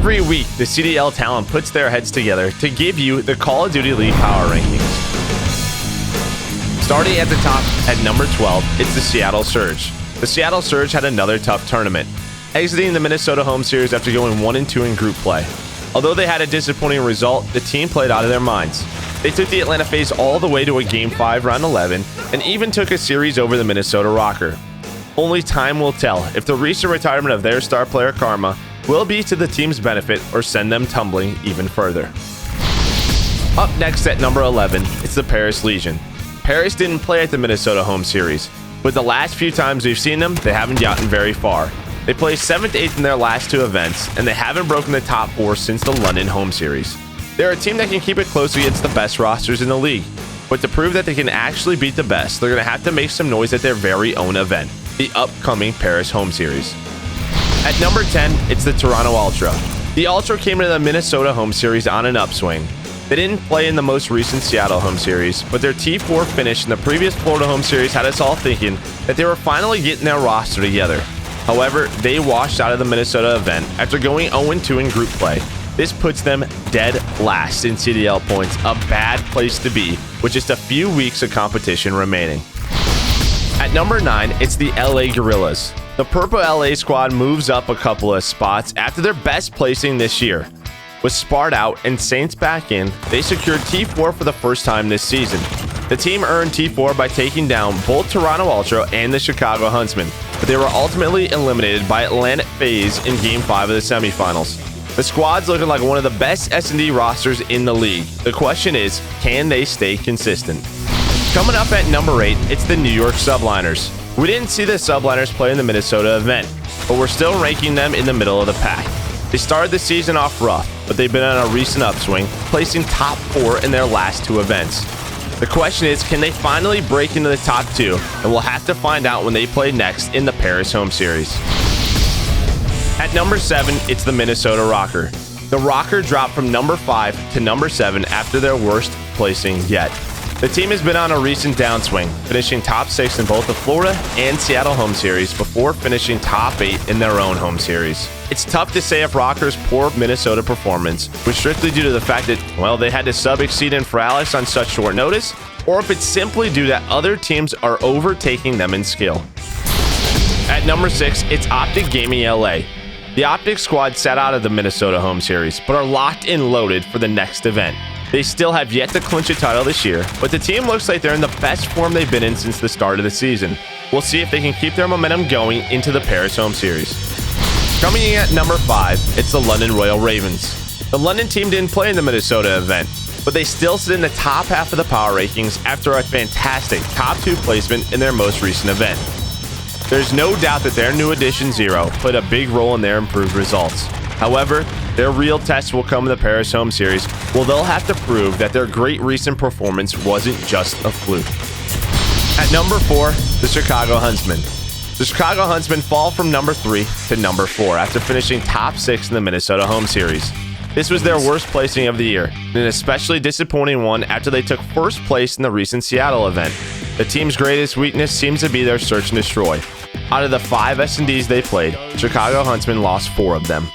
Every week, the CDL Talent puts their heads together to give you the Call of Duty League power rankings. Starting at the top at number 12, it's the Seattle Surge. The Seattle Surge had another tough tournament, exiting the Minnesota home series after going 1-2 in group play. Although they had a disappointing result, the team played out of their minds. They took the Atlanta FaZe all the way to a Game 5 round 11 and even took a series over the Minnesota Rocker. Only time will tell if the recent retirement of their star player Karma will be to the team's benefit or send them tumbling even further. Up next at number 11, it's the Paris Legion. Paris didn't play at the Minnesota home series, but the last few times we've seen them, they haven't gotten very far. They placed 7th to 8th in their last 2 events, and they haven't broken the top 4 since the London home series. They're a team that can keep it close against the best rosters in the league, but to prove that they can actually beat the best, they're going to have to make some noise at their very own event, the upcoming Paris home series. At number 10, it's the Toronto Ultra. The Ultra came into the Minnesota home series on an upswing. They didn't play in the most recent Seattle home series, but their T4 finish in the previous Florida home series had us all thinking that they were finally getting their roster together. However, they washed out of the Minnesota event after going 0-2 in group play. This puts them dead last in CDL points, a bad place to be, with just a few weeks of competition remaining. At number 9, it's the LA Guerrillas. The Purple LA squad moves up a couple of spots after their best placing this year. With Spart out and Saints back in, they secured T4 for the first time this season. The team earned T4 by taking down both Toronto Ultra and the Chicago Huntsmen, but they were ultimately eliminated by Atlanta FaZe in Game 5 of the semifinals. The squad's looking like one of the best S&D rosters in the league. The question is, can they stay consistent? Coming up at number 8, it's the New York Subliners. We didn't see the Subliners play in the Minnesota event, but we're still ranking them in the middle of the pack. They started the season off rough, but they've been on a recent upswing, placing top 4 in their last 2 events. The question is, can they finally break into the top 2? And we'll have to find out when they play next in the Paris home series. At number 7, it's the Minnesota Rocker. The Rocker dropped from number 5 to number 7 after their worst placing yet. The team has been on a recent downswing, finishing top 6 in both the Florida and Seattle home series before finishing top 8 in their own home series. It's tough to say if Rocker's poor Minnesota performance was strictly due to the fact that, well, they had to sub-exceed in Fralis on such short notice, or if it's simply due that other teams are overtaking them in skill. At number 6, it's Optic Gaming LA. The Optic squad sat out of the Minnesota home series, but are locked and loaded for the next event. They still have yet to clinch a title this year, but the team looks like they're in the best form they've been in since the start of the season. We'll see if they can keep their momentum going into the Paris home series. Coming in at number 5, it's the London Royal Ravens. The London team didn't play in the Minnesota event, but they still sit in the top half of the power rankings after a fantastic top 2 placement in their most recent event. There's no doubt that their new addition Zero played a big role in their improved results. However, their real test will come in the Paris home series, where they'll have to prove that their great recent performance wasn't just a fluke. At number 4, the Chicago Huntsmen. The Chicago Huntsmen fall from number 3 to number 4 after finishing top 6 in the Minnesota home series. This was their worst placing of the year, and an especially disappointing one after they took first place in the recent Seattle event. The team's greatest weakness seems to be their search and destroy. Out of the 5 S&Ds they played, Chicago Huntsmen lost 4 of them.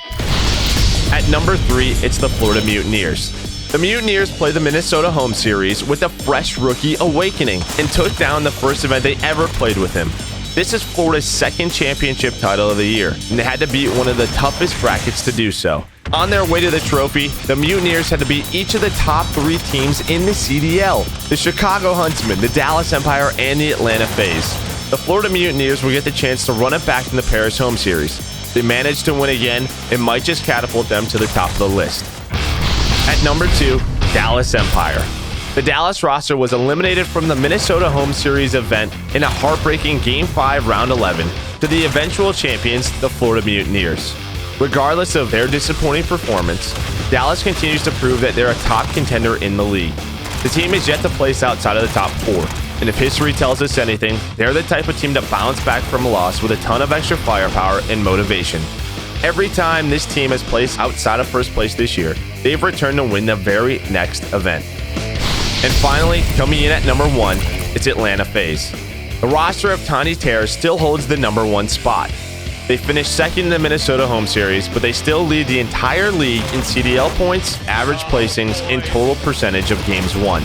At number 3, it's the Florida Mutineers. The Mutineers played the Minnesota home series with a fresh rookie awakening and took down the first event they ever played with him. This is Florida's 2nd championship title of the year, and they had to beat one of the toughest brackets to do so. On their way to the trophy, the Mutineers had to beat each of the top 3 teams in the CDL, the Chicago Huntsmen, the Dallas Empire, and the Atlanta FaZe. The Florida Mutineers will get the chance to run it back in the Paris home series. They managed to win again, it might just catapult them to the top of the list. At number 2, Dallas Empire. The Dallas roster was eliminated from the Minnesota home series event in a heartbreaking Game 5 round 11 to the eventual champions, the Florida Mutineers. Regardless of their disappointing performance, Dallas continues to prove that they're a top contender in the league. The team is yet to place outside of the top 4, and if history tells us anything, they're the type of team to bounce back from a loss with a ton of extra firepower and motivation. Every time this team has placed outside of first place this year, they've returned to win the very next event. And finally, coming in at number 1, it's Atlanta FaZe. The roster of Tiny Terror still holds the number 1 spot. They finished second in the Minnesota home series, but they still lead the entire league in CDL points, average placings, and total percentage of games won.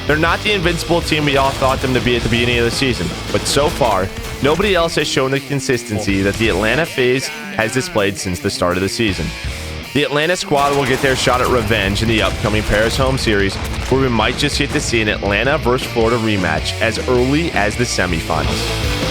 They're not the invincible team we all thought them to be at the beginning of the season, but so far, nobody else has shown the consistency that the Atlanta FaZe has displayed since the start of the season. The Atlanta squad will get their shot at revenge in the upcoming Paris home series, where we might just get to see an Atlanta versus Florida rematch as early as the semifinals.